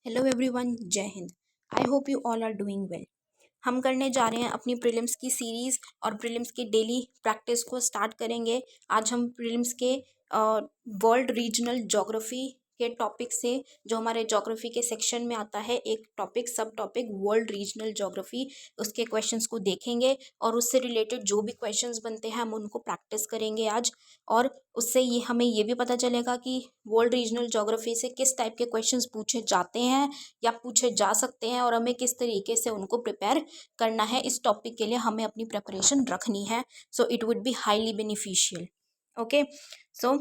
Hello everyone, जय हिंद। I hope you all are doing well. हम करने जा रहे हैं अपनी प्रीलिम्स की सीरीज़ और प्रीलिम्स की डेली प्रैक्टिस को स्टार्ट करेंगे। आज हम प्रीलिम्स के वर्ल्ड रीजनल ज्योग्राफी के टॉपिक से, जो हमारे ज्योग्राफी के सेक्शन में आता है, एक टॉपिक सब टॉपिक वर्ल्ड रीजनल ज्योग्राफी, उसके क्वेश्चंस को देखेंगे और उससे रिलेटेड जो भी क्वेश्चंस बनते हैं हम उनको प्रैक्टिस करेंगे आज। और उससे ये हमें ये भी पता चलेगा कि वर्ल्ड रीजनल ज्योग्राफी से किस टाइप के क्वेश्चंस पूछे जाते हैं या पूछे जा सकते हैं और हमें किस तरीके से उनको प्रिपेयर करना है। इस टॉपिक के लिए हमें अपनी प्रिपरेशन रखनी है, so it would be highly beneficial. Okay, so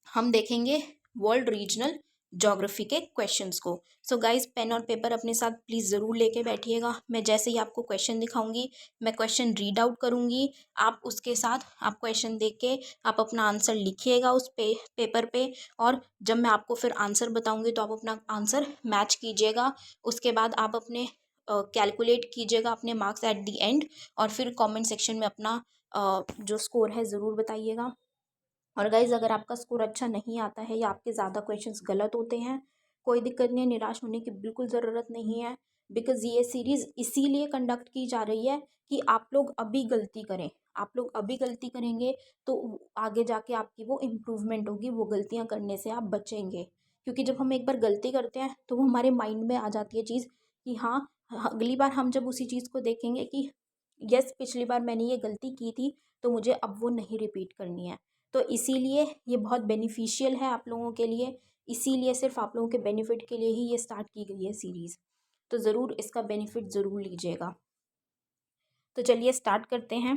हम देखेंगे वर्ल्ड रीजनल ज्योग्राफी के क्वेश्चंस को। सो गाइज, पेन और पेपर अपने साथ प्लीज़ ज़रूर लेके बैठिएगा। मैं जैसे ही आपको क्वेश्चन दिखाऊंगी, मैं क्वेश्चन रीड आउट करूंगी, आप उसके साथ आप क्वेश्चन देख के आप अपना आंसर लिखिएगा उस पेपर पे। और जब मैं आपको फिर आंसर बताऊंगी तो आप अपना आंसर मैच कीजिएगा। उसके बाद आप अपने कैलकुलेट कीजिएगा अपने मार्क्स एट द एंड, और फिर कमेंट सेक्शन में अपना जो स्कोर है ज़रूर बताइएगा। और गाइज़, अगर आपका स्कोर अच्छा नहीं आता है या आपके ज़्यादा क्वेश्चंस गलत होते हैं, कोई दिक्कत नहीं है, निराश होने की बिल्कुल ज़रूरत नहीं है। बिकॉज़ ये सीरीज़ इसीलिए कंडक्ट की जा रही है कि आप लोग अभी गलती करें। आप लोग अभी गलती करेंगे तो आगे जाके आपकी वो इम्प्रूवमेंट होगी, वो गलतियाँ करने से आप बचेंगे। क्योंकि जब हम एक बार गलती करते हैं तो वो हमारे माइंड में आ जाती है चीज़ कि हाँ, अगली बार हम जब उसी चीज़ को देखेंगे कि यस, पिछली बार मैंने ये गलती की थी तो मुझे अब वो नहीं रिपीट करनी है। तो इसीलिए ये बहुत बेनिफिशियल है आप लोगों के लिए। इसीलिए सिर्फ आप लोगों के बेनिफिट के लिए ही ये स्टार्ट की गई है सीरीज़। तो ज़रूर इसका बेनिफिट ज़रूर लीजिएगा। तो चलिए स्टार्ट करते हैं।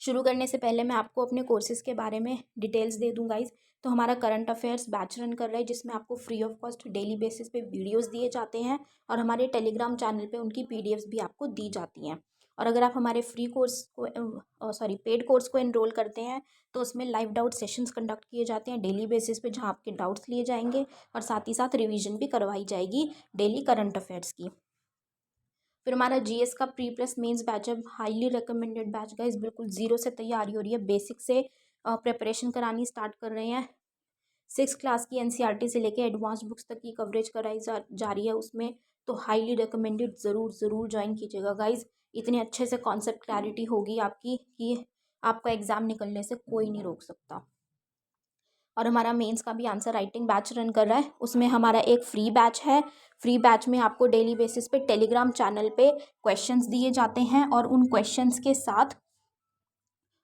शुरू करने से पहले मैं आपको अपने कोर्सेज़ के बारे में डिटेल्स दे दूँ गाइज़। तो हमारा करंट अफेयर्स बैच रन कर रहा है, जिसमें आपको free of cost daily basis पे वीडियोस दिए जाते हैं और हमारे टेलीग्राम चैनल पे उनकी पीडीएफ्स भी आपको दी जाती हैं। और अगर आप हमारे फ्री कोर्स को पेड कोर्स को एनरोल करते हैं तो उसमें लाइव डाउट सेशंस कंडक्ट किए जाते हैं डेली बेसिस पे, जहाँ आपके डाउट्स लिए जाएंगे और साथ ही साथ रिविजन भी करवाई जाएगी डेली करंट अफेयर्स की। फिर हमारा जीएस का प्री प्लस मेंस बैच है, हाईली रिकमेंडेड बैच गाइस। बिल्कुल ज़ीरो से तैयारी हो रही है, बेसिक से प्रिपरेशन करानी स्टार्ट कर रहे हैं। 6 क्लास की एनसीईआरटी से लेके एडवांस बुक्स तक की कवरेज कराई जा रही है उसमें। तो हाईली रिकमेंडेड, ज़रूर ज़रूर ज्वाइन कीजिएगा गाइज। इतने अच्छे से कॉन्सेप्ट क्लैरिटी होगी आपकी कि आपका एग्ज़ाम निकलने से कोई नहीं रोक सकता। और हमारा मेंस का भी आंसर राइटिंग बैच रन कर रहा है, उसमें हमारा एक फ्री बैच है। फ्री बैच में आपको डेली बेसिस पे टेलीग्राम चैनल पे क्वेश्चंस दिए जाते हैं और उन क्वेश्चंस के साथ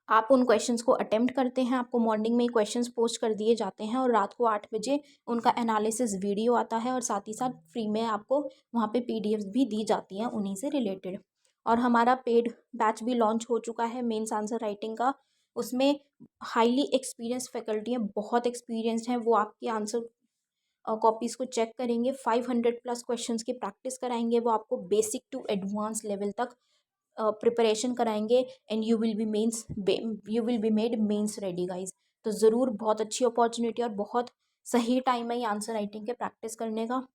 आप उन क्वेश्चंस को अटेम्प्ट करते हैं। आपको मॉर्निंग में ही क्वेश्चंस पोस्ट कर दिए जाते हैं और रात को 8 बजे उनका एनालिसिस वीडियो आता है और साथ ही साथ फ्री में आपको वहाँ पे पीडीएफ्स भी दी जाती हैं उन्हीं से रिलेटेड। और हमारा पेड बैच भी लॉन्च हो चुका है मेंस आंसर राइटिंग का। उसमें हाईली एक्सपीरियंस फैकल्टी हैं, बहुत एक्सपीरियंस्ड हैं। वो आपके आंसर कॉपीज़ को चेक करेंगे, 500 प्लस क्वेश्चंस की प्रैक्टिस कराएंगे। वो आपको बेसिक टू एडवांस लेवल तक प्रिपरेशन कराएंगे and you will be made mains ready guys. तो ज़रूर, बहुत अच्छी अपॉर्चुनिटी और बहुत सही टाइम है ये आंसर राइटिंग के प्रैक्टिस करने का,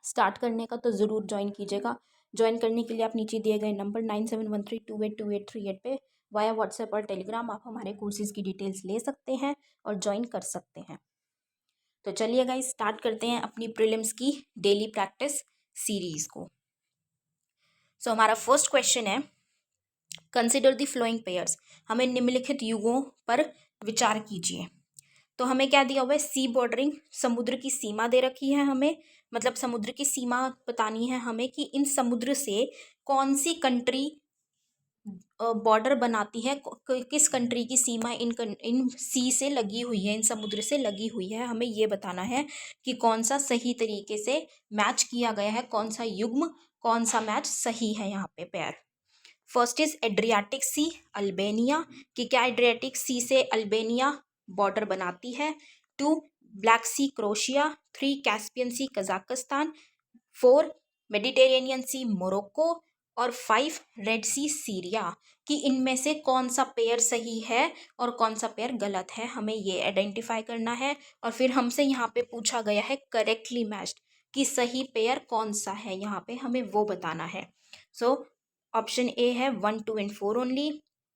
स्टार्ट करने का। तो ज़रूर ज्वाइन कीजिएगा। ज्वाइन करने के लिए आप नीचे दिए गए नंबर 9713282838 पे वाया व्हाट्सएप और टेलीग्राम आप हमारे कोर्सेज़ की डिटेल्स ले सकते हैं और ज्वाइन कर सकते हैं। तो चलिए गाइज, स्टार्ट करते हैं अपनी प्रीलिम्स की डेली प्रैक्टिस सीरीज़ को। सो हमारा फर्स्ट क्वेश्चन है, कंसिडर द फ्लोइंग पेयर्स। हमें निम्नलिखित युगों पर विचार कीजिए। तो हमें क्या दिया हुआ है, सी बॉर्डरिंग, समुद्र की सीमा दे रखी है हमें, मतलब समुद्र की सीमा बतानी है हमें कि इन समुद्र से कौन सी कंट्री बॉर्डर बनाती है, किस कंट्री की सीमा इन सी से लगी हुई है, इन समुद्र से लगी हुई है। हमें ये बताना है कि कौन सा सही तरीके से मैच किया गया है, कौन सा युग्म, कौन सा मैच सही है यहाँ पे pair. First is Adriatic Sea, Albania, कि क्या एड्रियाटिक सी से अल्बेनिया बॉर्डर बनाती है। 2 ब्लैक सी, crochet. 3 Caspian Sea, Kazakhstan. 4 Mediterranean Sea, Morocco. और 5 रेड सी, सीरिया, कि इनमें से कौन सा पेयर सही है और कौन सा पेयर गलत है, हमें ये आइडेंटिफाई करना है। और फिर हमसे यहाँ पे पूछा गया है करेक्टली मैच्ड, कि सही पेयर कौन सा है, यहाँ पे हमें वो बताना है। सो ऑप्शन ए है 1, 2 and 4 only,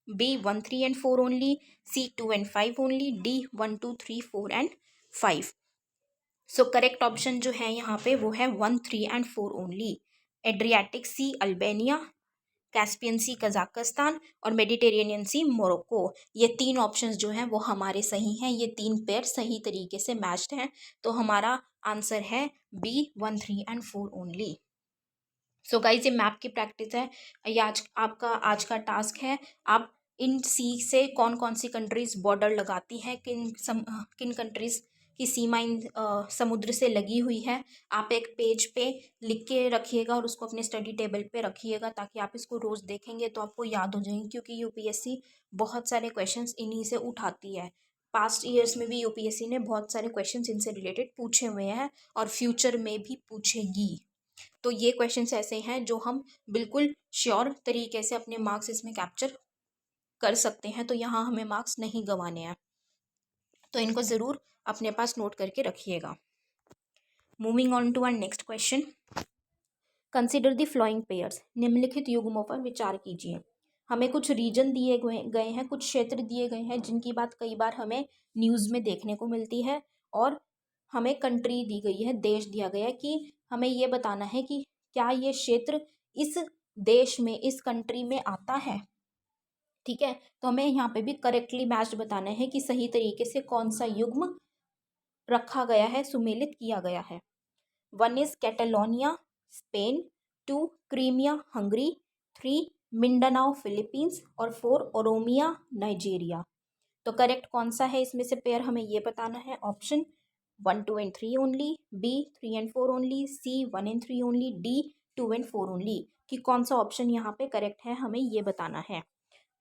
B 1, 3 and 4 only, C 2 and 5 only, D 1, 2, 3, 4 and 5। So correct option जो है यहाँ पे वो है 1, 3 and 4 only. Adriatic Sea Albania, Caspian Sea Kazakhstan और मेडिटेरेनियन सी मोरक्को, ये 3 ऑप्शंस जो हैं वो हमारे सही हैं। ये 3 पेयर सही तरीके से मैच्ड हैं, तो हमारा आंसर है B 1, 3 and 4 only. So guys, ये मैप की प्रैक्टिस है। ये आपका आज का टास्क है। आप इन सी से कौन कौन सी कंट्रीज बॉर्डर लगाती हैं, किन कंट्रीज की सीमा इन समुद्र से लगी हुई है, आप एक पेज पे लिख के रखिएगा और उसको अपने स्टडी टेबल पे रखिएगा, ताकि आप इसको रोज़ देखेंगे तो आपको याद हो जाएंगे। क्योंकि यूपीएससी बहुत सारे क्वेश्चंस इन्हीं से उठाती है। पास्ट ईयर्स में भी यूपीएससी ने बहुत सारे क्वेश्चंस इनसे रिलेटेड पूछे हुए हैं और फ्यूचर में भी पूछेगी। तो ये क्वेश्चंस ऐसे हैं जो हम बिल्कुल श्योर तरीके से अपने मार्क्स इसमें कैप्चर कर सकते हैं, तो यहाँ हमें मार्क्स नहीं गंवाने हैं, तो इनको ज़रूर अपने पास नोट करके रखिएगा। Moving on to our next question. Consider the following pairs. निम्नलिखित युग्मों पर विचार कीजिए। हमें कुछ रीजन दिए गए हैं, कुछ क्षेत्र दिए गए हैं जिनकी बात कई बार हमें न्यूज़ में देखने को मिलती है, और हमें कंट्री दी गई है, देश दिया गया है कि हमें ये बताना है कि क्या ये क्षेत्र इस देश में, इस कंट्री में आता है। ठीक है, तो हमें यहाँ पे भी करेक्टली मैच्ड बताना है कि सही तरीके से कौन सा युग्म रखा गया है, सुमेलित किया गया है। 1 is Catalonia Spain, 2 Crimea Hungary, 3 Mindanao Philippines और 4 ओरोमिया नाइजीरिया। तो करेक्ट कौन सा है इसमें से पेयर, हमें ये बताना है। Option 1, 2 and 3 only, B 3 and 4 only, C 1 and 3 only, D 2 and 4 only. कि कौन सा ऑप्शन यहाँ पे करेक्ट है, हमें ये बताना है।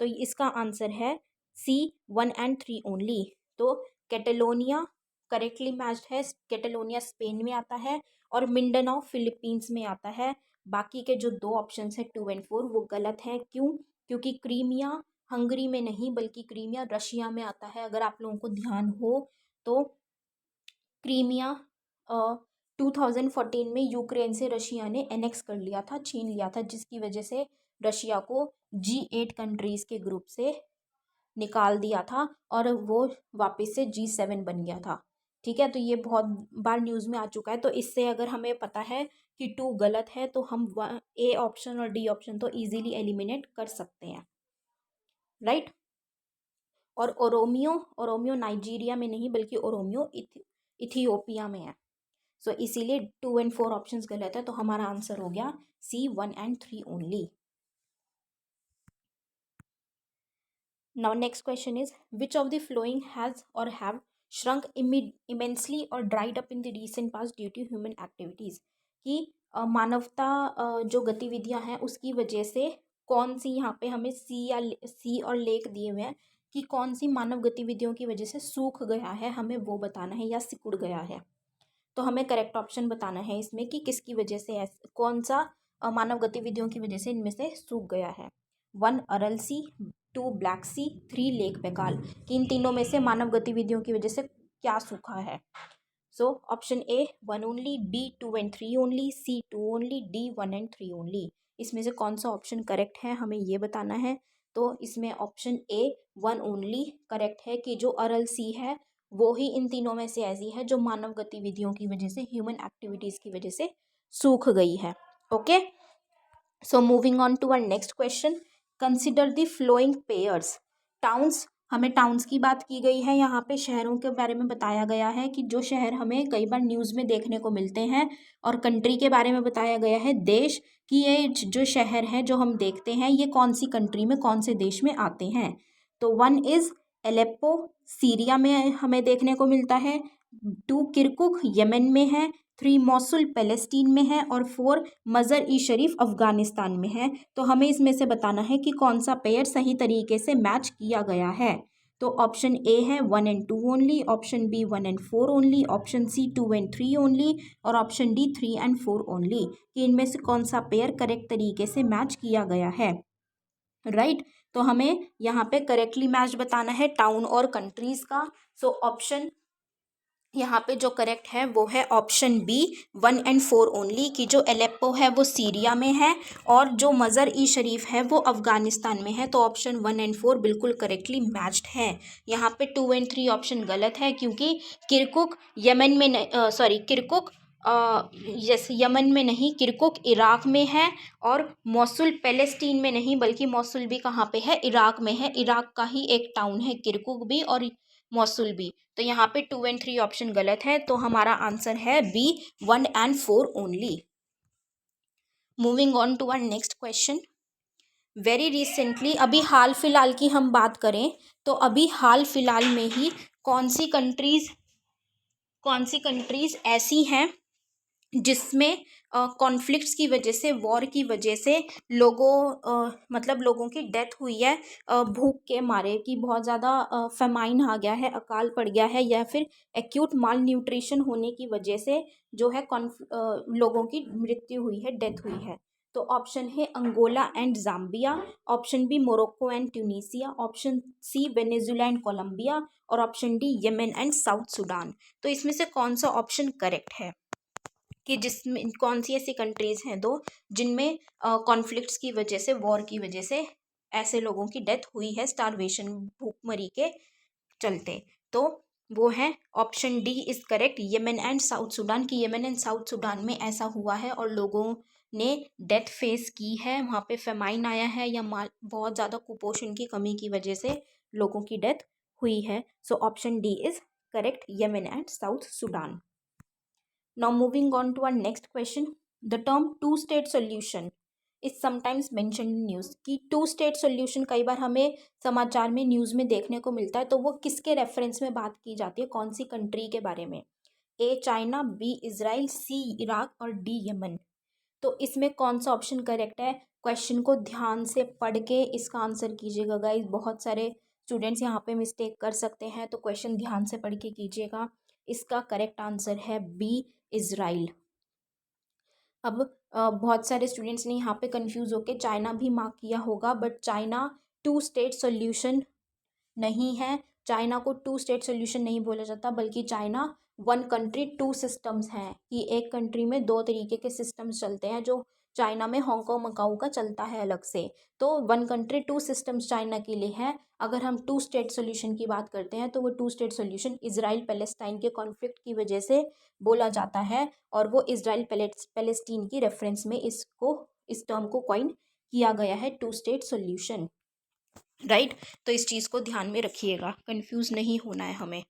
तो इसका आंसर है सी 1 एंड 3 ओनली। तो कैटेलोनिया करेक्टली मैच्ड है। कैटेलोनिया स्पेन में आता है और मिंडानाओ फिलीपींस में आता है। बाकी के जो 2 ऑप्शन है 2 एंड 4 वो गलत है। क्यों? क्योंकि क्रीमिया हंगरी में नहीं बल्कि क्रीमिया रशिया में आता है। अगर आप लोगों को ध्यान हो तो क्रीमिया 2014 में यूक्रेन से रशिया ने एनेक्स कर लिया था, छीन लिया था, जिसकी वजह से रशिया को G8 कंट्रीज़ के ग्रुप से निकाल दिया था और वो वापस से G7 बन गया था। ठीक है, तो ये बहुत बार न्यूज़ में आ चुका है। तो इससे अगर हमें पता है कि 2 गलत है तो हम ए ऑप्शन और डी ऑप्शन तो इजीली एलिमिनेट कर सकते हैं, राइट। और ओरोमियो नाइजीरिया में नहीं बल्कि ओरोमियो इथियोपिया में है। सो इसीलिए 2 एंड 4 ऑप्शंस गलत है, तो हमारा आंसर हो गया सी 1 and 3 only. Now next question is which of the flowing has और हैव shrunk immensely और dried up in the recent past due to human activities। कि मानवता जो गतिविधियां हैं उसकी वजह से कौन सी, यहाँ पे हमें सी और लेक दिए हुए हैं कि कौन सी मानव गतिविधियों की वजह से सूख गया है, हमें वो बताना है, या सिकुड़ गया है। तो हमें करेक्ट ऑप्शन बताना है इसमें कि किसकी वजह से कौन सा मानव गतिविधियों की वजह से इनमें से सूख गया है। 1 अरल सी, 2 ब्लैक सी, 3 लेक बेकाल। कि इन तीनों में से मानव गतिविधियों की वजह से क्या सूखा है। So option A 1 only, B 2 and 3 only, C 2 only, D 1 and 3 only. इसमें से कौन सा ऑप्शन करेक्ट है हमें ये बताना है। तो इसमें ऑप्शन ए 1 ओनली करेक्ट है कि जो अरल सी है वो ही इन तीनों में से ऐसी है जो मानव गतिविधियों की वजह से, ह्यूमन एक्टिविटीज़ की वजह से सूख गई है। Okay, so moving on to our next question. Consider the following pairs. Towns, हमें टाउन्स की बात की गई है, यहाँ पे शहरों के बारे में बताया गया है कि जो शहर हमें कई बार न्यूज़ में देखने को मिलते हैं, और कंट्री के बारे में बताया गया है, देश, कि ये जो शहर हैं जो हम देखते हैं ये कौन सी कंट्री में, कौन से देश में आते हैं। तो 1 इज़ एलेप्पो सीरिया में हमें देखने को मिलता है, 2 किरकुक यमन में है, 3 मोसुल पैलेस्टीन में है और 4 मज़र ई शरीफ अफ़गानिस्तान में है। तो हमें इसमें से बताना है कि कौन सा पेयर सही तरीके से मैच किया गया है। तो ऑप्शन ए है 1 and 2 only, option B 1 and 4 only, option C 2 and 3 only और ऑप्शन डी 3 एंड 4 ओनली। कि इनमें से कौन सा पेयर करेक्ट तरीके से मैच किया गया है, राइट। तो हमें यहाँ पे करेक्टली मैच बताना है टाउन और कंट्रीज़ का। सो ऑप्शन यहाँ पे जो करेक्ट है वो है ऑप्शन बी 1 और 4 ओनली, कि जो एलेप्पो है वो सीरिया में है और जो मज़र ई शरीफ है वो अफ़गानिस्तान में है। तो ऑप्शन 1 और 4 बिल्कुल करेक्टली मैच्ड है। यहाँ पे 2 और 3 ऑप्शन गलत है, क्योंकि किरकुक यमन में सॉरी किरकुक जैसे यमन में नहीं, किरकुक इराक में है, और मोसुल पैलेस्टीन में नहीं, बल्कि मोसुल भी कहाँ पे है, इराक में है। इराक का ही एक टाउन है किरकुक भी और मोसुल भी। तो यहाँ पे 2 और 3 ऑप्शन गलत है, तो हमारा आंसर है बी 1 और 4 only. Moving on to our next question. Very recently, अभी हाल फिलहाल की हम बात करें तो अभी हाल फिलहाल में ही कौन सी कंट्रीज ऐसी हैं जिसमें कॉन्फ्लिक्ट्स की वजह से, वॉर की वजह से मतलब लोगों की डेथ हुई है भूख के मारे, कि बहुत ज़्यादा फेमाइन आ गया है, अकाल पड़ गया है, या फिर एक्यूट माल न्यूट्रिशन होने की वजह से जो है लोगों की मृत्यु हुई है, डेथ हुई है। तो ऑप्शन है Angola and Zambia, option B Morocco and Tunisia, option C Venezuela and Colombia, और option D Yemen and South Sudan. तो इसमें से कौन सा ऑप्शन करेक्ट है, कि जिसमें कौन सी ऐसी कंट्रीज़ हैं दो जिनमें कॉन्फ्लिक्ट्स की वजह से, वॉर की वजह से ऐसे लोगों की डेथ हुई है स्टारवेशन, भूखमरी के चलते। तो वो है option D is correct, Yemen and South Sudan, की यमन एंड साउथ सूडान में ऐसा हुआ है और लोगों ने डेथ फेस की है, वहाँ पे फेमाइन आया है, या बहुत ज़्यादा कुपोषण की कमी की वजह से लोगों की डेथ हुई है। So option D is correct, Yemen and South Sudan. Now moving on to our next question. The term two state solution is sometimes mentioned in news, कि टू स्टेट सोल्यूशन कई बार हमें समाचार में, न्यूज़ में देखने को मिलता है, तो वो किसके रेफरेंस में बात की जाती है, कौन सी कंट्री के बारे में? A China, B Israel, C Iraq और डी यमन। तो इसमें कौन सा ऑप्शन करेक्ट है? क्वेश्चन को ध्यान से पढ़ के इसका आंसर कीजिएगा गाइज। बहुत सारे स्टूडेंट्स यहाँ पे मिस्टेक कर सकते हैं, तो क्वेश्चन ध्यान से पढ़ के कीजिएगा। इसका करेक्ट आंसर है बी इजराइल। अब बहुत सारे स्टूडेंट्स ने यहाँ पे कंफ्यूज होकर चाइना भी मार्क किया होगा, but China two state solution नहीं है। चाइना को टू स्टेट सोल्यूशन नहीं बोला जाता, बल्कि चाइना 1 कंट्री 2 सिस्टम्स हैं, कि एक कंट्री में 2 तरीके के सिस्टम्स चलते हैं, जो चाइना में हांगकांग मकाऊ का चलता है अलग से। तो 1 कंट्री 2 सिस्टम्स चाइना के लिए है। अगर हम टू स्टेट सोल्यूशन की बात करते हैं तो वो two state solution Israel Palestine के कॉन्फ्लिक्ट की वजह से बोला जाता है, और वो इसराइल पैलेस्टीन की रेफरेंस में इस टर्म को कॉइन किया गया है, टू स्टेट सोल्यूशन। राइट, तो इस चीज़ को ध्यान में रखिएगा, कंफ्यूज नहीं होना है हमें।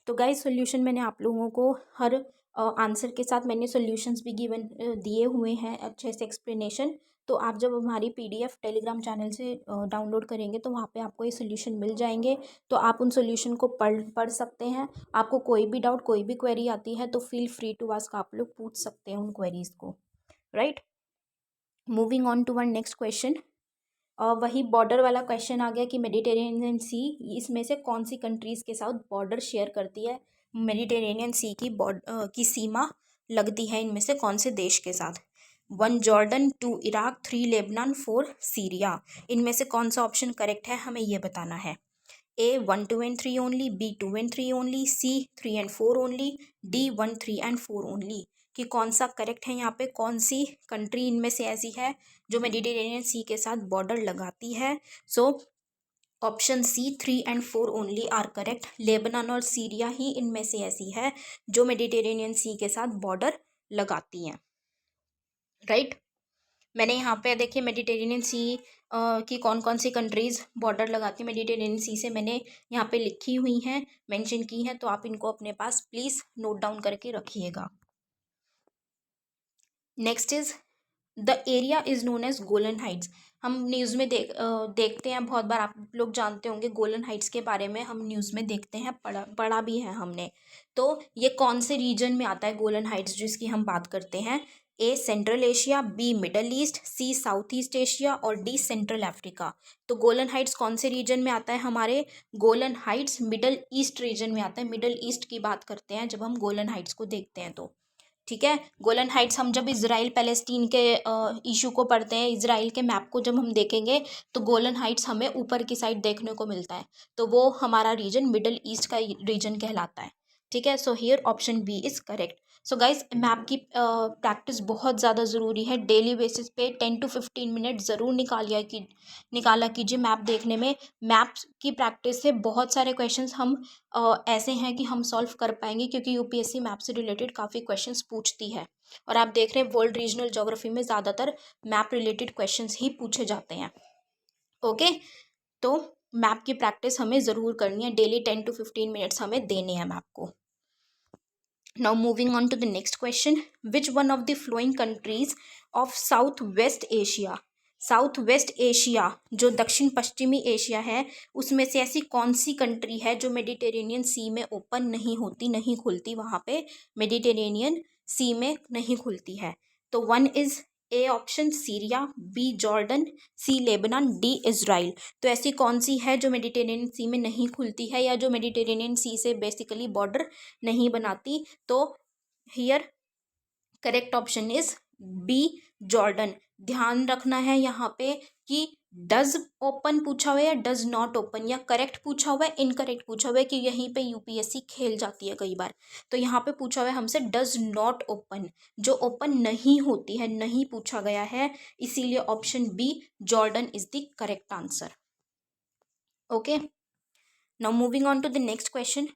तो गाइस सॉल्यूशन मैंने आप लोगों को हर आंसर के साथ मैंने सॉल्यूशंस भी गिवन दिए हुए हैं अच्छे से एक्सप्लेनेशन। तो आप जब हमारी पीडीएफ टेलीग्राम चैनल से डाउनलोड करेंगे तो वहाँ पे आपको ये सॉल्यूशन मिल जाएंगे, तो आप उन सॉल्यूशन को पढ़ सकते हैं। आपको कोई भी डाउट, कोई भी क्वेरी आती है तो फील फ्री टू आस्क, आप लोग पूछ सकते हैं उन क्वेरीज को। Right, moving on to one next question. वही बॉर्डर वाला क्वेश्चन आ गया कि मेडिटेरेनियन सी इसमें से कौन सी कंट्रीज़ के साथ बॉर्डर शेयर करती है, मेडिटेरेनियन सी की सीमा लगती है इनमें से कौन से देश के साथ? 1 जॉर्डन, 2 इराक, 3 लेबनान, 4 सीरिया। इनमें से कौन सा ऑप्शन करेक्ट है, हमें ये बताना है। A 1 2 and 3 only, B 2 and 3 only, C 3 and 4 only, D 1 3 and 4 only. कि कौन सा करेक्ट है, यहाँ पे कौन सी कंट्री इनमें से ऐसी है जो मेडिटेरेनियन सी के साथ बॉर्डर लगाती है? So option C 3 and 4 only are correct. Lebanon और सीरिया ही इनमें से ऐसी है जो मेडिटेरेनियन सी के साथ बॉर्डर लगाती हैं। राइट, मैंने यहाँ पे देखिए मेडिटेरेनियन सी की कौन कौन सी कंट्रीज़ बॉर्डर लगाती है मेडिटेरेनियन सी से, मैंने यहाँ पे लिखी हुई हैं, मेंशन की हैं, तो आप इनको अपने पास प्लीज़ नोट डाउन करके रखिएगा। Next is the area is known as Golan Heights. हम न्यूज़ में देखते हैं, बहुत बार आप लोग जानते होंगे गोलन हाइट्स के बारे में, हम न्यूज़ में देखते हैं, पढ़ा भी है हमने। तो ये कौन से रीजन में आता है गोलन हाइट्स जिसकी हम बात करते हैं? A Central Asia, B Middle East, C South East Asia और डी सेंट्रल अफ्रीका। तो गोलन हाइट्स कौन से रीजन में आता है हमारे? Golan Heights middle east region में आता है। मिडल ईस्ट की बात करते हैं जब हम गोलन हाइट्स को देखते हैं तो। ठीक है। गोलन हाइट्स, हम जब इजराइल पैलेस्टीन के इशू को पढ़ते हैं, इजराइल के मैप को जब हम देखेंगे तो गोलन हाइट्स हमें ऊपर की साइड देखने को मिलता है, तो वो हमारा रीजन मिडल ईस्ट का रीजन कहलाता है। ठीक है, so here option B is correct. So guys, map की प्रैक्टिस बहुत ज़्यादा ज़रूरी है। डेली बेसिस पे 10 to 15 मिनट ज़रूर निकाला कीजिए मैप देखने में। मैप की प्रैक्टिस से बहुत सारे क्वेश्चंस हम ऐसे हैं कि हम सॉल्व कर पाएंगे, क्योंकि यूपीएससी मैप से रिलेटेड काफ़ी क्वेश्चंस पूछती है। और आप देख रहे हैं वर्ल्ड रीजनल ज्योग्राफी में ज़्यादातर मैप रिलेटेड क्वेश्चंस ही पूछे जाते हैं। ओके, तो मैप की प्रैक्टिस हमें ज़रूर करनी है। डेली 10 to 15 मिनट्स हमें देने हैं मैप को। Now moving on to the next question. Which one of the following countries of Southwest Asia, south west Asia जो दक्षिण पश्चिमी एशिया है, उसमें से ऐसी कौन सी कंट्री है जो मेडिटेरेनियन सी में ओपन नहीं होती, नहीं खुलती, वहाँ पे मेडिटेरेनियन सी में नहीं खुलती है? तो one is A option Syria, B Jordan, C Lebanon, D Israel. तो ऐसी कौन सी है जो मेडिटेरेनियन सी में नहीं खुलती है, या जो मेडिटेरेनियन सी से बेसिकली बॉर्डर नहीं बनाती? तो here correct option is B Jordan. ध्यान रखना है यहाँ पे कि डज ओपन पूछा हुआ है या डज नॉट ओपन, या करेक्ट पूछा हुआ है इनकरेक्ट पूछा हुआ है, कि यहीं पे यूपीएससी खेल जाती है कई बार। तो यहाँ पे पूछा हुआ है हमसे डज नॉट ओपन, जो ओपन नहीं होती है, नहीं पूछा गया है, इसीलिए option B Jordan is the correct answer. Okay, now moving on to the next question.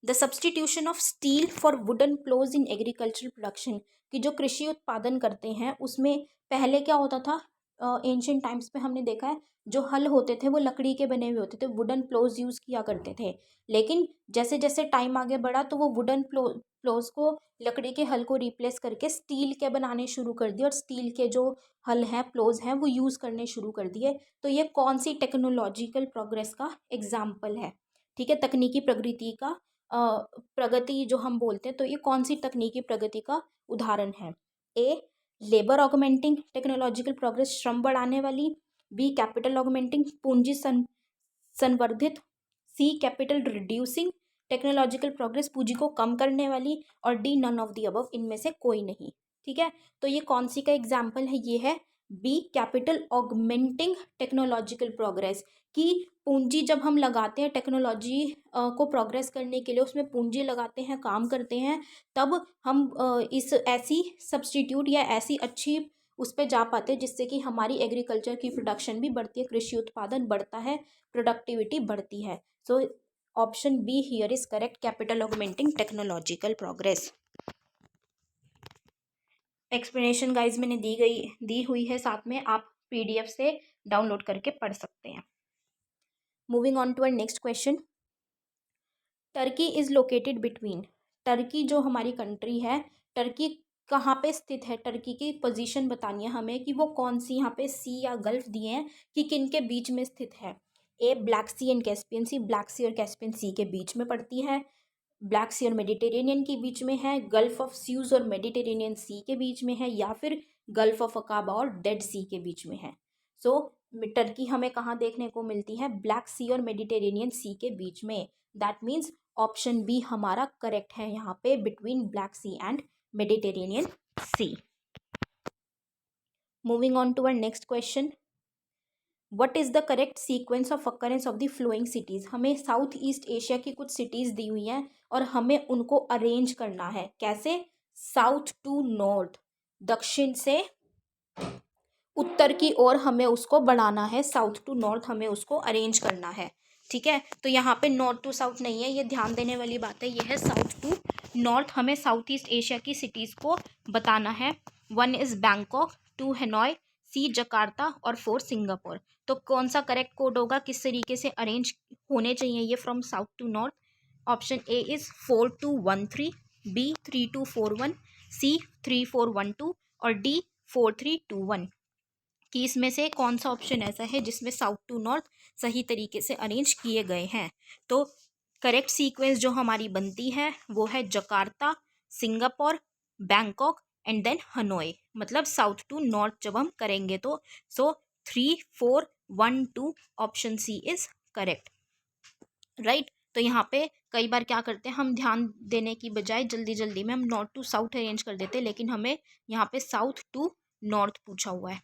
The substitution of steel for wooden ploughs in agricultural production, कि जो कृषि उत्पादन करते हैं उसमें पहले क्या होता था? एंशियंट टाइम्स पे हमने देखा है जो हल होते थे वो लकड़ी के बने हुए होते थे, वुडन प्लोज यूज़ किया करते थे। लेकिन जैसे जैसे टाइम आगे बढ़ा तो वो वुडन प्लोज को, लकड़ी के हल को रिप्लेस करके स्टील के बनाने शुरू कर दिए, और स्टील के जो हल हैं, प्लोज हैं, वो यूज़ करने शुरू कर दिए। तो ये कौन सी टेक्नोलॉजिकल प्रोग्रेस का एग्जाम्पल है? ठीक है, तकनीकी प्रगति का प्रगति जो हम बोलते हैं, तो ये कौन सी तकनीकी प्रगति का उदाहरण है? A labour augmenting technological progress, श्रम बढ़ाने वाली, बी कैपिटल ऑगमेंटिंग, पूंजी संवर्धित, C capital reducing technological progress, पूंजी को कम करने वाली, और D none of the above, इनमें से कोई नहीं। ठीक है, तो ये कौन सी का एग्जाम्पल है? ये है B capital augmenting technological progress, कि पूंजी जब हम लगाते हैं टेक्नोलॉजी को प्रोग्रेस करने के लिए, उसमें पूंजी लगाते हैं, काम करते हैं, तब हम इस ऐसी सब्सटीट्यूट या ऐसी अच्छी उस पर जा पाते हैं जिससे कि हमारी एग्रीकल्चर की प्रोडक्शन भी बढ़ती है, कृषि उत्पादन बढ़ता है, प्रोडक्टिविटी बढ़ती है। So option be here is correct, capital augmenting technological progress. Explanation guys मैंने दी हुई है साथ में, आप पीडीएफ से डाउनलोड करके पढ़ सकते हैं। Moving on to our next question. Turkey is located between, Turkey जो हमारी कंट्री है, टर्की कहाँ पे स्थित है? टर्की की पोजीशन बतानी है हमें, कि वो कौन सी, यहाँ पे सी या गल्फ दिए हैं, कि किन के बीच में स्थित है? A Black Sea and Caspian Sea, Black Sea और कैस्पियन सी के बीच में पड़ती है, ब्लैक सी और मेडिटेरेनियन के बीच में है, गल्फ ऑफ स्यूज और मेडिटेरेनियन सी के बीच में है, या फिर गल्फ ऑफ अकाबा और डेड सी के बीच में है? सो टर्की हमें कहाँ देखने को मिलती है? ब्लैक सी और मेडिटेरेनियन सी के बीच में। दैट मीन्स ऑप्शन बी हमारा करेक्ट है यहाँ पे, between Black Sea and Mediterranean Sea. Moving on to our next question. What is the correct sequence of occurrence of the following cities? हमें South East Asia की कुछ cities दी हुई हैं और हमें उनको अरेंज करना है। कैसे? साउथ टू नॉर्थ, दक्षिण से उत्तर की ओर हमें उसको बढ़ाना है, साउथ टू नॉर्थ हमें उसको अरेंज करना है। ठीक है, तो यहाँ पे नॉर्थ टू साउथ नहीं है, ये ध्यान देने वाली बात है, ये है साउथ टू नॉर्थ। हमें साउथ ईस्ट एशिया की सिटीज़ को बताना है। One is Bangkok, two Hanoi, C Jakarta और फोर सिंगापुर। तो कौन सा करेक्ट कोड होगा, किस तरीके से अरेंज होने चाहिए ये from south to north? Option A is 4213, B 3241, C 3412 और डी 4321। कि इसमें से कौन सा ऑप्शन ऐसा है जिसमें साउथ टू नॉर्थ सही तरीके से अरेंज किए गए हैं? तो करेक्ट सीक्वेंस जो हमारी बनती है वो है Jakarta, Singapore, Bangkok and then Hanoi, मतलब साउथ टू नॉर्थ जब हम करेंगे तो। So 3412 option C is correct, right. तो यहाँ पे कई बार क्या करते हैं, हम ध्यान देने की बजाय जल्दी जल्दी में हम नॉर्थ टू साउथ अरेंज कर देते हैं, लेकिन हमें यहाँ पे साउथ टू नॉर्थ पूछा हुआ है.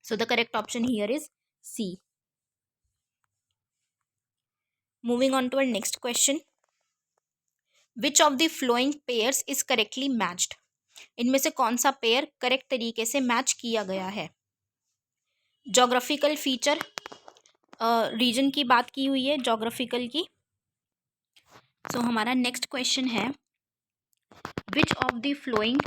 So the correct option here is C. Moving on to our next question. Which of the following pairs is correctly matched. इनमें से कौन सा पेयर करेक्ट तरीके से मैच किया गया है. जोग्राफिकल फीचर, रीजन की बात की हुई है, जोग्राफिकल की. सो हमारा नेक्स्ट क्वेश्चन है which of the following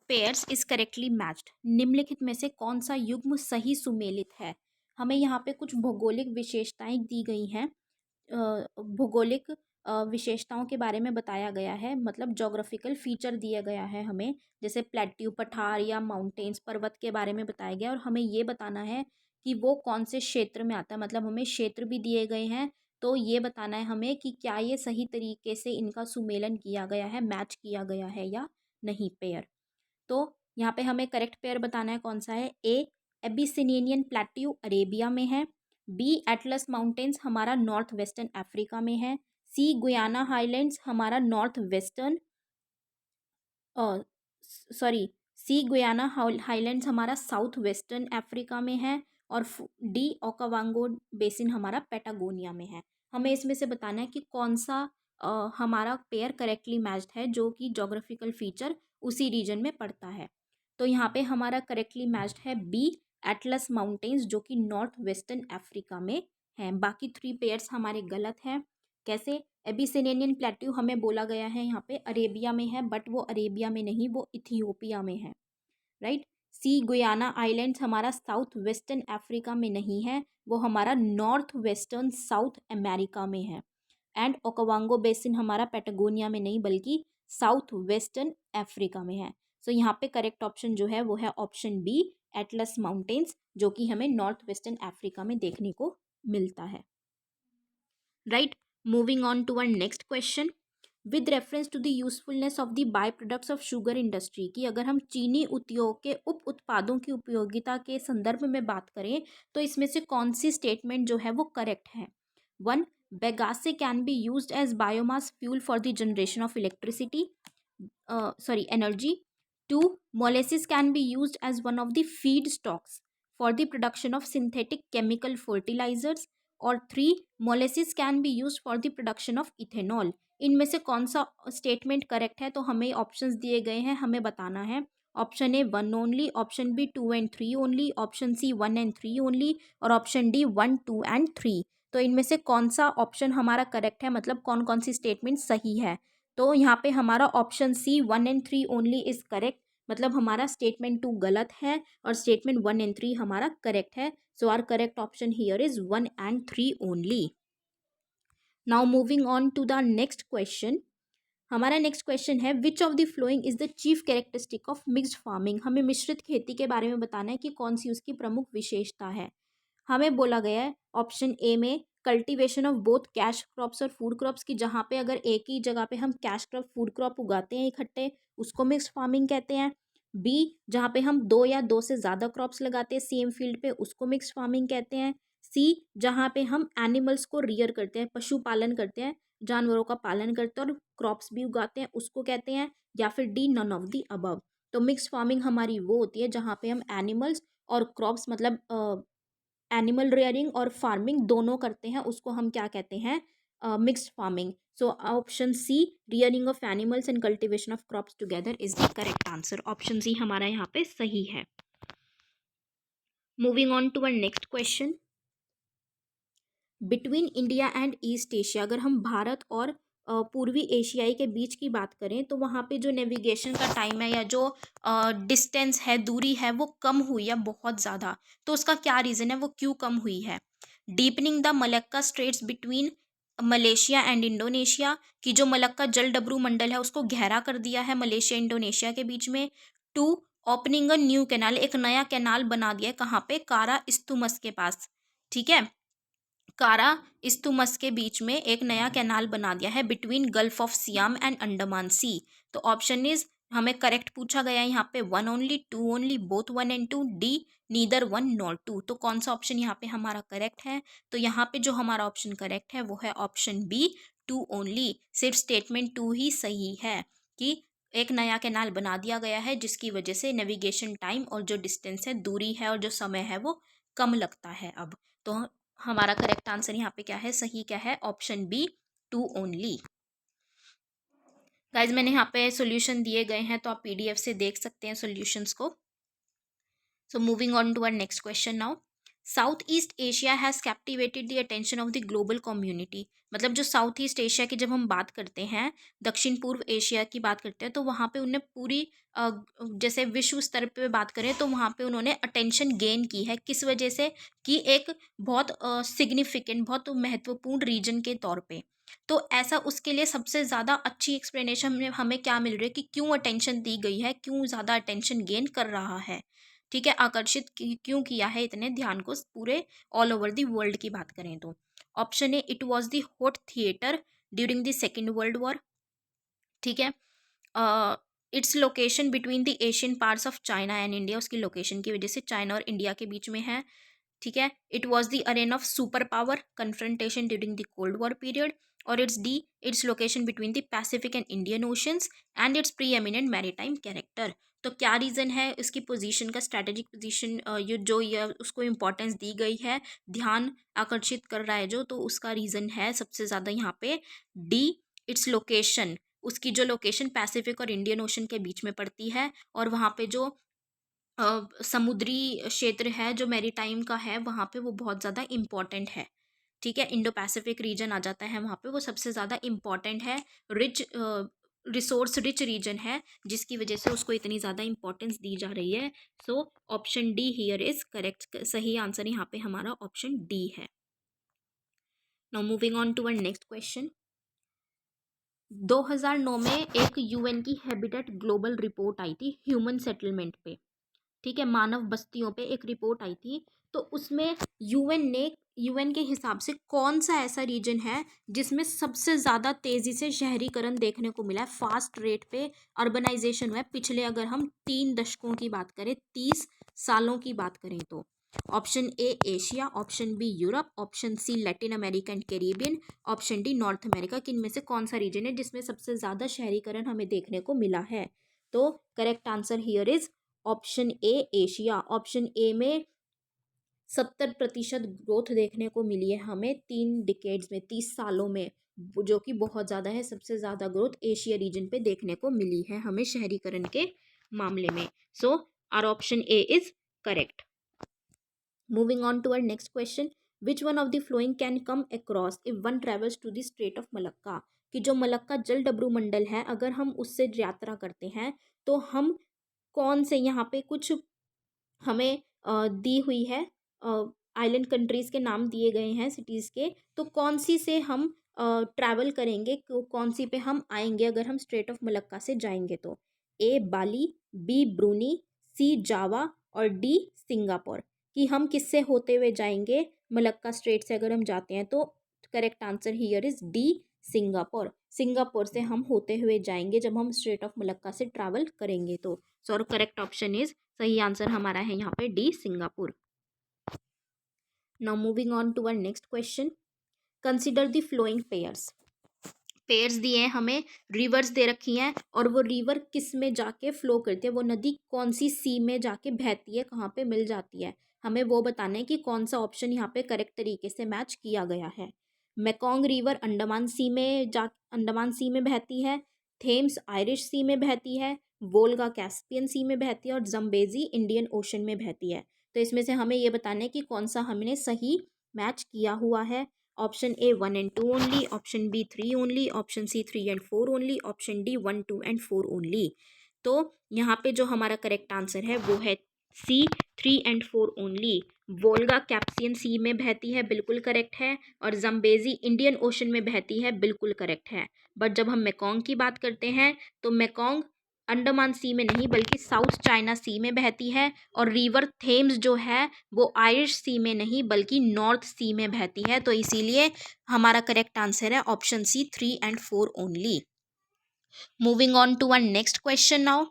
pairs is correctly matched. निम्नलिखित में से कौन सा युग्म सही सुमेलित है. हमें यहाँ पे कुछ भौगोलिक विशेषताएं दी गई हैं, भौगोलिक विशेषताओं के बारे में बताया गया है, मतलब जोग्राफिकल फीचर दिया गया है हमें, जैसे प्लेट्यू पठार या माउंटेन्स पर्वत के बारे में बताया गया, और हमें ये बताना है कि वो कौन से क्षेत्र में आता है, मतलब हमें क्षेत्र भी दिए गए हैं. तो ये बताना है हमें कि क्या ये सही तरीके से इनका सुमेलन किया गया है, मैच किया गया है या नहीं पेयर. तो यहाँ पे हमें करेक्ट पेयर बताना है कौन सा है. ए एबिसिनियन प्लेट्यू अरेबिया में है. बी एटलस माउंटेन्स हमारा नॉर्थ वेस्टर्न अफ्रीका में है. सी गुयाना हाईलैंड्स हमारा north western sorry C Guyana Highlands हमारा साउथ वेस्टर्न अफ्रीका में है. और डी ओकावांगो बेसिन हमारा पेटागोनिया में है. हमें इसमें से बताना है कि कौन सा हमारा पेयर करेक्टली मैच्ड है, जो कि जोग्राफिकल फीचर उसी रीजन में पड़ता है. तो यहाँ पे हमारा करेक्टली मैच्ड है बी एटलस माउंटेन्स, जो कि नॉर्थ वेस्टर्न अफ्रीका में है. बाकी 3 पेयर्स हमारे गलत हैं. कैसे. एबिसिनियन प्लेट्यू हमें बोला गया है यहाँ पे अरेबिया में है, बट वो अरेबिया में नहीं, वो इथियोपिया में है. राइट. सी गुयाना आइलैंड्स हमारा साउथ वेस्टर्न अफ्रीका में नहीं है, वो हमारा नॉर्थ वेस्टर्न साउथ अमेरिका में है. एंड ओकावांगो बेसिन हमारा पेटागोनिया में नहीं, बल्कि साउथ वेस्टर्न अफ्रीका में है. सो यहाँ पे करेक्ट ऑप्शन जो है वो है ऑप्शन बी एटलस माउंटेन्स, जो कि हमें नॉर्थ वेस्टर्न अफ्रीका में देखने को मिलता है. Right. Moving on to our next question. With reference to the usefulness of the by products of sugar industry, की अगर हम चीनी उद्योग के उप उत्पादों की उपयोगिता के संदर्भ में बात करें, तो इसमें से कौन सी स्टेटमेंट जो है वो करेक्ट है. 1. Bagasse can be used as biomass fuel for the generation of electricity energy. 2. Molasses can be used as one of the feedstocks for the production of synthetic chemical fertilizers. और 3. Molasses can be used for the production of ethanol. इनमें से कौन सा statement correct है. तो हमें options दिए गए हैं, हमें बताना है. Option A 1 only, option B 2 and 3 only, option C 1 and 3 only, और ऑप्शन डी 1 2 एंड 3. तो इनमें से कौन सा ऑप्शन हमारा करेक्ट है, मतलब कौन कौन सी स्टेटमेंट सही है. तो यहाँ पे हमारा option C 1 and 3 only is correct, मतलब हमारा स्टेटमेंट 2 गलत है और स्टेटमेंट 1 एंड 3 हमारा करेक्ट है. So are correct option here is 1 and 3 only. Now moving on to the next question. हमारा नेक्स्ट क्वेश्चन है which of the following is the chief characteristic of mixed farming. हमें मिश्रित खेती के बारे में बताना है कि कौन सी उसकी प्रमुख विशेषता है. हमें बोला गया है ऑप्शन ए में cultivation of both cash crops और फूड क्रॉप्स की, जहाँ पे अगर एक ही जगह पे हम कैश क्रॉप फूड क्रॉप उगाते हैं इकट्ठे, उसको मिक्स्ड फार्मिंग कहते हैं. बी जहाँ पे हम 2 या 2 से ज़्यादा क्रॉप्स लगाते हैं सेम फील्ड पे, उसको मिक्स्ड फार्मिंग कहते हैं. सी जहाँ पे हम एनिमल्स को रियर करते हैं, पशुपालन करते हैं, जानवरों का पालन करते हैं और क्रॉप्स भी उगाते हैं, उसको कहते हैं. या फिर D none of the above. तो मिक्स्ड फार्मिंग हमारी वो होती है जहाँ पे हम एनिमल्स और क्रॉप्स, मतलब एनिमल रेयरिंग और फार्मिंग दोनों करते हैं, उसको हम क्या कहते हैं, mixed farming. So option C rearing of animals and cultivation of crops together is the correct answer. Option C हमारा यहाँ पे सही है. Moving on to our next question. Between India and East Asia, अगर हम भारत और पूर्वी एशियाई के बीच की बात करें, तो वहाँ पे जो नेविगेशन का टाइम है या जो डिस्टेंस है, दूरी है, वो कम हुई है बहुत ज़्यादा. तो उसका क्या रीज़न है, वो क्यों कम हुई है. Deepening the Malacca Straits between Malaysia and Indonesia, की जो मलक्का जलडब्रू मंडल है उसको गहरा कर दिया है मलेशिया इंडोनेशिया के बीच में. 2. ओपनिंग अ न्यू कैनाल, एक नया कैनाल बना दिया है, कहाँ पे, कारा इस्तुमस के पास. ठीक है, कारा इस्तुमस के बीच में एक नया कैनाल बना दिया है between gulf of Siam and Andaman sea. तो ऑप्शन इज हमें करेक्ट पूछा गया है यहाँ पे 1 only, 2 only, both 1 and 2, D neither 1 nor 2. तो कौन सा ऑप्शन यहाँ पे हमारा करेक्ट है. तो यहाँ पे जो हमारा ऑप्शन करेक्ट है वो है ऑप्शन बी टू ओनली, सिर्फ स्टेटमेंट टू ही सही है कि एक नया कैनाल बना दिया गया है जिसकी वजह से नेविगेशन टाइम और जो डिस्टेंस है, दूरी है और जो समय है वो कम लगता है अब। तो हमारा करेक्ट आंसर यहाँ पे क्या है, सही क्या है, option B, two only. Guys मैंने यहाँ पे सॉल्यूशन दिए गए हैं तो आप पीडीएफ से देख सकते हैं सॉल्यूशंस को। So moving on to our next question now. Southeast Asia has captivated the attention of the global community. मतलब जो साउथ ईस्ट एशिया की जब हम बात करते हैं, दक्षिण पूर्व एशिया की बात करते हैं, तो वहाँ पे उन्हें पूरी जैसे विश्व स्तर पे बात करें तो वहाँ पे उन्होंने अटेंशन गेन की है। किस वजह से? कि एक बहुत सिग्निफिकेंट, बहुत महत्वपूर्ण रीजन के तौर पे। तो ऐसा उसके लिए सबसे ज़्यादा अच्छी एक्सप्लेनेशन हमें क्या मिल रही है कि क्यों अटेंशन दी गई है, क्यों ज़्यादा अटेंशन गेन कर रहा है। ठीक है, आकर्षित क्यों किया है इतने ध्यान को पूरे ऑल ओवर द वर्ल्ड की बात करें तो। Option A, it was the hot theatre during the second world war. ठीक है, it's location between the Asian parts of China and India, उसकी लोकेशन की वजह से चाइना और इंडिया के बीच में है। ठीक है, it was the arena of super power confrontation during the cold war period. और it's D, its location between the Pacific and Indian oceans and its preeminent maritime character. तो क्या रीज़न है इसकी पोजीशन का, strategic position ये उसको importance दी गई है, ध्यान आकर्षित कर रहा है जो, तो उसका रीज़न है सबसे ज़्यादा यहाँ पे डी, इट्स लोकेशन। उसकी जो लोकेशन पैसिफिक और इंडियन ओशन के बीच में पड़ती है और वहाँ पे जो समुद्री क्षेत्र है जो मैरीटाइम का है वहाँ पे वो बहुत ज़्यादा इम्पॉर्टेंट है। ठीक है, इंडो पैसिफिक रीजन आ जाता है वहाँ पे, वो सबसे ज़्यादा इम्पॉर्टेंट है, रिच रिसोर्स रिच रीजन है जिसकी वजह से उसको इतनी ज़्यादा इंपॉर्टेंस दी जा रही है। So option D here is correct, सही आंसर यहाँ पे हमारा ऑप्शन डी है। Now moving on to our next question. 2009 में एक यूएन की हैबिटेट ग्लोबल रिपोर्ट आई थी ह्यूमन सेटलमेंट पे। ठीक है, मानव बस्तियों पे एक रिपोर्ट आई थी, तो उसमें यूएन के हिसाब से कौन सा ऐसा रीजन है जिसमें सबसे ज़्यादा तेज़ी से शहरीकरण देखने को मिला है, फास्ट रेट पे अर्बनाइजेशन हुआ है पिछले, अगर हम 3 दशकों की बात करें, 30 सालों की बात करें तो। Option A Asia, option B Europe, option C Latin America and Caribbean, option D North America. किन में से कौन सा रीजन है जिसमें सबसे ज़्यादा शहरीकरण हमें देखने को मिला है? तो correct answer here is option A Asia. Option A में 70% ग्रोथ देखने को मिली है हमें 3 डिकेड्स में, 30 सालों में, जो कि बहुत ज़्यादा है। सबसे ज़्यादा ग्रोथ एशिया रीजन पे देखने को मिली है हमें शहरीकरण के मामले में। So our option A is correct. Moving on to our next question, which one of the following can come across if one travels to the Strait of Malacca. कि जो मलक्का जल डब्रू मंडल है, अगर हम उससे यात्रा करते हैं तो हम कौन से, यहाँ पे कुछ हमें दी हुई है, आइलैंड कंट्रीज़ के नाम दिए गए हैं सिटीज़ के, तो कौन सी से हम ट्रैवल करेंगे, कौन सी पे हम आएंगे अगर हम स्ट्रेट ऑफ मलक्का से जाएंगे तो? ए बाली, बी ब्रूनी, सी जावा और डी सिंगापुर। कि हम किससे होते हुए जाएंगे मलक्का स्ट्रेट से अगर हम जाते हैं तो? Correct answer here is D Singapore. Singapore से हम होते हुए जाएंगे जब हम स्ट्रेट ऑफ मलक्का से ट्रैवल करेंगे तो। सो करेक्ट ऑप्शन इज, सही आंसर हमारा है यहाँ पे D Singapore. Now moving on to our next question, consider the following pairs. Pairs दिए हैं हमें, रिवर्स दे रखी हैं और वो रिवर किस में जाके फ्लो करती है, वो नदी कौन सी सी में जाके बहती है, कहाँ पे मिल जाती है, हमें वो बताना है कि कौन सा ऑप्शन यहाँ पे करेक्ट तरीके से मैच किया गया है। मेकोंग रिवर अंडमान सी में बहती है, थेम्स आयरिश सी में बहती है, वोल्गा कैस्पियन सी में बहती है और जम्बेजी इंडियन ओशन में बहती है। तो इसमें से हमें ये बताना है कि कौन सा हमने सही मैच किया हुआ है। Option A 1 and 2 only, option B 3 only, option C 3 and 4 only, option D 1, 2 and 4 only. तो यहाँ पे जो हमारा करेक्ट आंसर है वो है सी 3 and 4 ओनली। वोल्गा कैस्पियन सी में बहती है, बिल्कुल करेक्ट है, और जम्बेजी इंडियन ओशन में बहती है, बिल्कुल करेक्ट है। बट जब हम मेकोंग की बात करते हैं तो मेकोंग अंडमान सी में नहीं बल्कि साउथ चाइना सी में बहती है, और रिवर थेम्स जो है वो आयरिश सी में नहीं बल्कि नॉर्थ सी में बहती है। तो इसीलिए हमारा करेक्ट आंसर है option C 3 and 4 only. Moving on to our next question now,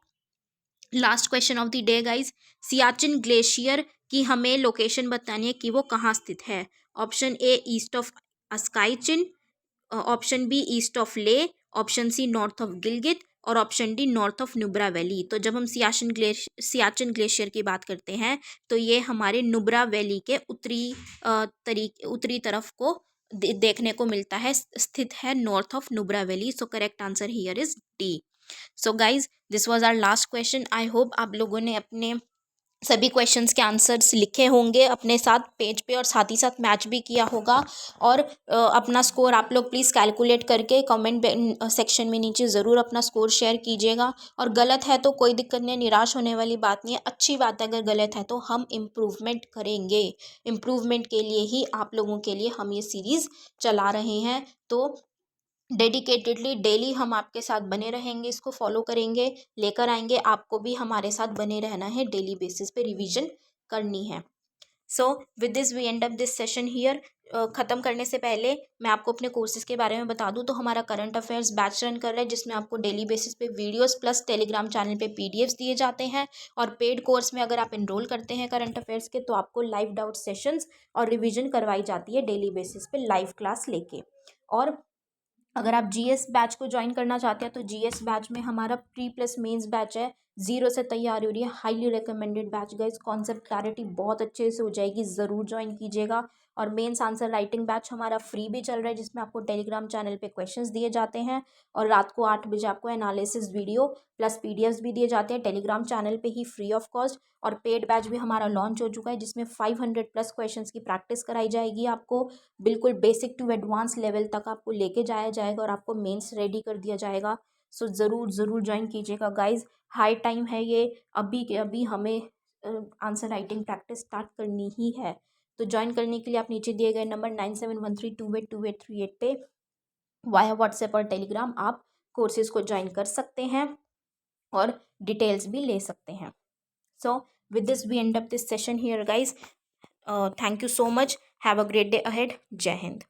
last question of the day guys. Siachen glacier की हमें लोकेशन बतानी है कि वो कहाँ स्थित है। Option A east of Aksai Chin, option B east of Leh, option C north of Gilgit और option D north of Nubra valley. तो जब हम सियाचिन ग्लेशियर की बात करते हैं तो ये हमारे नुब्रा वैली के उत्तरी तरफ को देखने को मिलता है, स्थित है north of Nubra valley. So correct answer here is D. So guys this was our last question. I hope आप लोगों ने अपने सभी क्वेश्चंस के आंसर्स लिखे होंगे अपने साथ पेज पे और साथ ही साथ मैच भी किया होगा। और अपना स्कोर आप लोग प्लीज़ कैलकुलेट करके कमेंट सेक्शन में नीचे ज़रूर अपना स्कोर शेयर कीजिएगा। और गलत है तो कोई दिक्कत नहीं, निराश होने वाली बात नहीं है, अच्छी बात है अगर गलत है तो हम इम्प्रूवमेंट करेंगे। इम्प्रूवमेंट के लिए ही आप लोगों के लिए हम ये सीरीज़ चला रहे हैं। तो डेडिकेटेडली डेली हम आपके साथ बने रहेंगे, इसको फॉलो करेंगे, लेकर आएंगे। आपको भी हमारे साथ बने रहना है, डेली बेसिस पे रिवीजन करनी है। So with this we end up this session here. ख़त्म करने से पहले मैं आपको अपने कोर्सेज़ के बारे में बता दूं तो हमारा करंट अफेयर्स बैच रन कर रहा है, जिसमें आपको डेली बेसिस पे वीडियोस प्लस टेलीग्राम चैनल पे पीडीएफ्स दिए जाते हैं। और पेड कोर्स में अगर आप इनरोल करते हैं करंट अफेयर्स के तो आपको लाइव डाउट सेशंस और रिवीजन करवाई जाती है डेली बेसिस पे लाइव क्लास लेके। और अगर आप जीएस बैच को ज्वाइन करना चाहते हैं तो जीएस बैच में हमारा प्री प्लस मेंस बैच है, जीरो से तैयारी हो रही है, highly recommended batch guys. Concept clarity बहुत अच्छे से हो जाएगी, ज़रूर ज्वाइन कीजिएगा। और मेंस आंसर राइटिंग बैच हमारा फ्री भी चल रहा है, जिसमें आपको टेलीग्राम चैनल पे क्वेश्चंस दिए जाते हैं और रात को 8 बजे आपको एनालिसिस वीडियो प्लस पीडीएफ्स भी दिए जाते हैं टेलीग्राम चैनल पे ही फ्री ऑफ कॉस्ट। और पेड बैच भी हमारा लॉन्च हो चुका है, जिसमें 500+ क्वेश्चंस की प्रैक्टिस कराई जाएगी आपको, बिल्कुल बेसिक टू एडवांस लेवल तक आपको लेके जाया जाएगा और आपको मेंस रेडी कर दिया जाएगा। सो ज़रूर ज़रूर ज्वाइन कीजिएगा गाइज, हाई टाइम है ये, अभी के अभी हमें आंसर राइटिंग प्रैक्टिस स्टार्ट करनी ही है। तो ज्वाइन करने के लिए आप नीचे दिए गए नंबर 9713282838 पे वाया व्हाट्सएप और टेलीग्राम आप कोर्सेज़ को ज्वाइन कर सकते हैं और डिटेल्स भी ले सकते हैं। So with this we end up this session here guys. Thank you so much, have a great day ahead, Jai Hind.